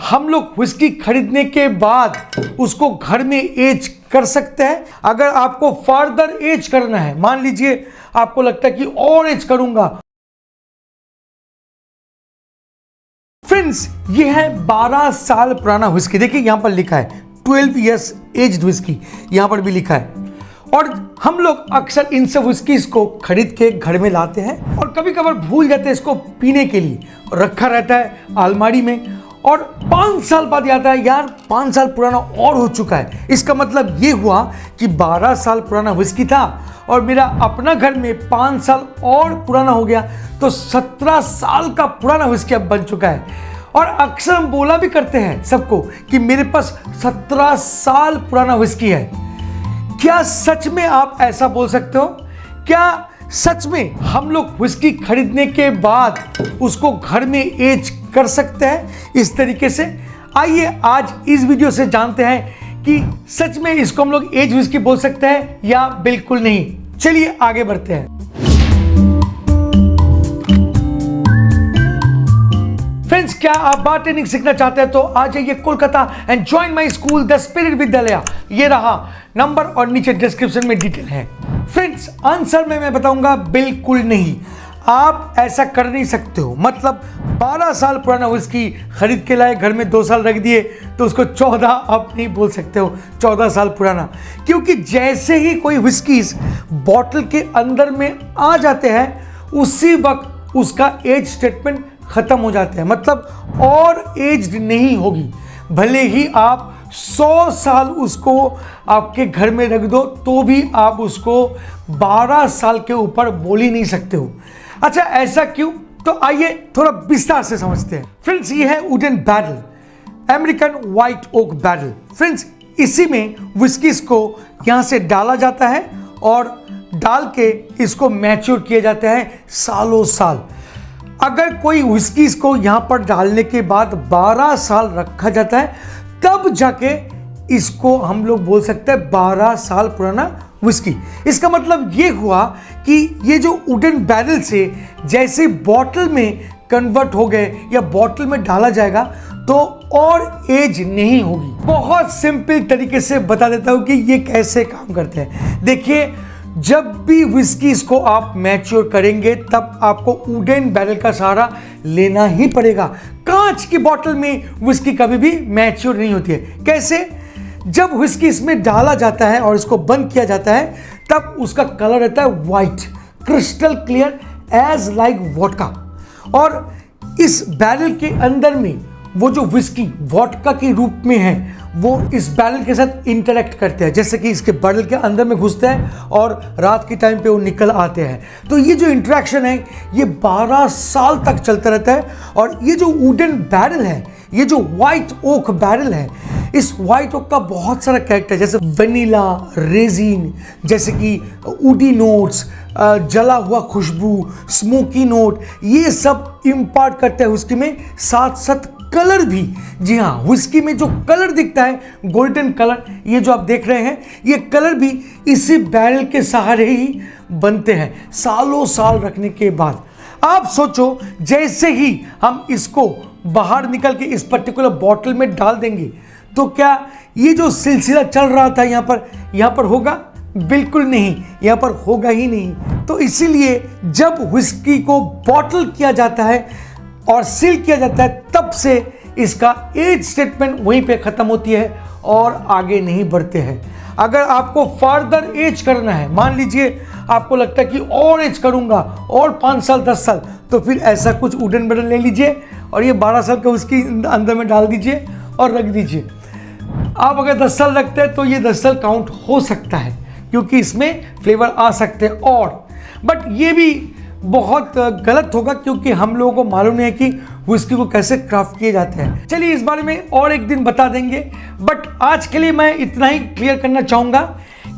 हम लोग व्हिस्की खरीदने के बाद उसको घर में एज कर सकते हैं। अगर आपको फर्दर एज करना है, मान लीजिए आपको लगता है कि और एज करूंगा। फ्रेंड्स, ये है 12 साल पुराना व्हिस्की। देखिए यहां पर लिखा है 12 इयर्स एज्ड व्हिस्की, यहां पर भी लिखा है। और हम लोग अक्सर इन सब व्हिस्कीज को खरीद के घर में लाते हैं और कभी कभार भूल जाते हैं इसको पीने के लिए, रखा रहता है अलमारी में। और 5 साल बाद आता है यार 5 साल पुराना और हो चुका है। इसका मतलब ये हुआ कि 12 साल पुराना व्हिस्की था और मेरा अपना घर में 5 साल और पुराना हो गया, तो 17 साल का पुराना व्हिस्की अब बन चुका है। और अक्सर हम बोला भी करते हैं सबको कि मेरे पास 17 साल पुराना व्हिस्की है। क्या सच में आप ऐसा बोल सकते हो? क्या सच में हम लोग व्हिस्की खरीदने के बाद उसको घर में एज कर सकते हैं इस तरीके से? आइए आज इस वीडियो से जानते हैं कि सच में इसको हम लोग एज व्हिस्की बोल सकते हैं या बिल्कुल नहीं। चलिए आगे बढ़ते हैं। फ्रेंड्स, क्या आप बारटेंडिंग सीखना चाहते हैं तो आ जाइए Kolkata and join my school the spirit विद्यालय। ये रहा नंबर और नीचे डिस्क्रिप्शन में डिटेल है। फ्रेंड्स, आंसर में मैं बताऊंगा बिल्कुल नहीं। आप ऐसा कर नहीं सकते हो। मतलब 12 साल पुराना व्हिस्की खरीद के लाए, घर में 2 साल रख दिए, तो उसको 14 आप नहीं बोल सकते हो 14 साल पुराना। क्योंकि जैसे ही कोई व्हिस्कीज बॉटल के अंदर में आ जाते हैं उसी वक्त उसका एज स्टेटमेंट खत्म हो जाते हैं। मतलब और एज्ड नहीं होगी। भले ही आप 100 साल उसको आपके घर में रख दो तो भी आप उसको 12 साल के ऊपर बोल ही नहीं सकते हो। अच्छा, ऐसा क्यों? तो आइए थोड़ा विस्तार से समझते हैं। फ्रेंड्स, ये है wooden barrel, American white okay barrel. Friends, इसी में व्हिस्कीज को यहां से डाला जाता है और डाल के इसको मैच्योर किया जाता है सालों साल। अगर कोई व्हिस्कीज को यहां पर डालने के बाद 12 साल रखा जाता है तब जाके इसको हम लोग बोल सकते हैं 12 साल पुराना व्हिस्की। इसका मतलब ये हुआ कि ये जो वुडन बैरल से जैसे बॉटल में कन्वर्ट हो गए या बॉटल में डाला जाएगा तो और एज नहीं होगी। बहुत सिंपल तरीके से बता देता हूं कि ये कैसे काम करते हैं। देखिए, जब भी व्हिस्कीज को आप मैच्योर करेंगे तब आपको वुडन बैरल का सहारा लेना ही पड़ेगा। कांच की बोतल में व्हिस्की कभी भी मैच्योर नहीं होती है। कैसे? जब व्हिस्की इसमें डाला जाता है और इसको बंद किया जाता है तब उसका कलर रहता है white, crystal clear as like vodka. और इस बैरल के अंदर में वो जो व्हिस्की वोडका के रूप में है वो इस बैरल के साथ इंटरेक्ट करते हैं। जैसे कि इसके बैरल के अंदर में घुसते हैं और रात के टाइम पे वो निकल आते हैं। तो ये जो इंटरेक्शन है ये 12 साल तक चलता रहता है। और ये जो वुडन बैरल है, ये जो व्हाइट ओक बैरल है, इस व्हाइट ओक का बहुत सारा कैरेक्टर जैसे वनीला, रेजिन, जैसे कि वुडी नोट्स, जला हुआ खुशबू, स्मोकी नोट, ये सब इम्पार्ट करते हैं व्हिस्की में। साथ साथ कलर भी। जी हाँ, व्हिस्की में जो कलर दिखता है गोल्डन कलर, ये जो आप देख रहे हैं, ये कलर भी इसी बैरल के सहारे ही बनते हैं सालों साल रखने के बाद। आप सोचो, जैसे ही हम इसको बाहर निकल के इस पर्टिकुलर बॉटल में डाल देंगे तो क्या ये जो सिलसिला चल रहा था यहाँ पर होगा? बिल्कुल नहीं, यहाँ पर होगा ही नहीं। तो इसीलिए जब व्हिस्की को बॉटल किया जाता है और सील किया जाता है तब से इसका एज स्टेटमेंट वहीं पे ख़त्म होती है और आगे नहीं बढ़ते हैं। अगर आपको फर्दर एज करना है, मान लीजिए आपको लगता है कि और एज करूंगा और 5 साल 10 साल, तो फिर ऐसा कुछ वुडन बैरल ले लीजिए और ये 12 साल का उसकी अंदर में डाल दीजिए और रख दीजिए। आप अगर 10 साल रखते हैं तो ये 10 साल काउंट हो सकता है क्योंकि इसमें फ्लेवर आ सकते हैं और। बट ये भी बहुत गलत होगा क्योंकि हम लोगों को मालूम नहीं है कि व्हिस्की को कैसे क्राफ्ट किए जाते हैं। चलिए इस बारे में और एक दिन बता देंगे। बट आज के लिए मैं इतना ही क्लियर करना चाहूँगा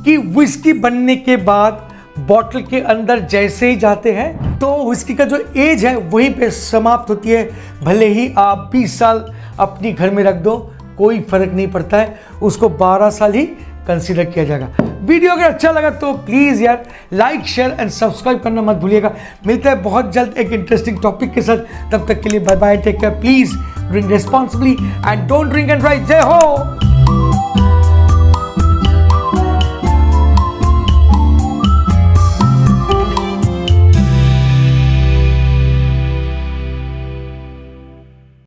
कि व्हिस्की बनने के बाद बॉटल के अंदर जैसे ही जाते हैं तो व्हिस्की का जो एज है वहीं पे समाप्त होती है। भले ही आप 20 साल अपनी घर में रख दो, कोई फर्क नहीं पड़ता है, उसको 12 साल ही कंसीडर किया जाएगा। वीडियो अगर अच्छा लगा तो प्लीज़ यार लाइक, शेयर एंड सब्सक्राइब करना मत भूलिएगा। मिलता है बहुत जल्द एक इंटरेस्टिंग टॉपिक के साथ। तब तक के लिए bye bye, take care, please drink responsibly and don't drink and drive. जय हो।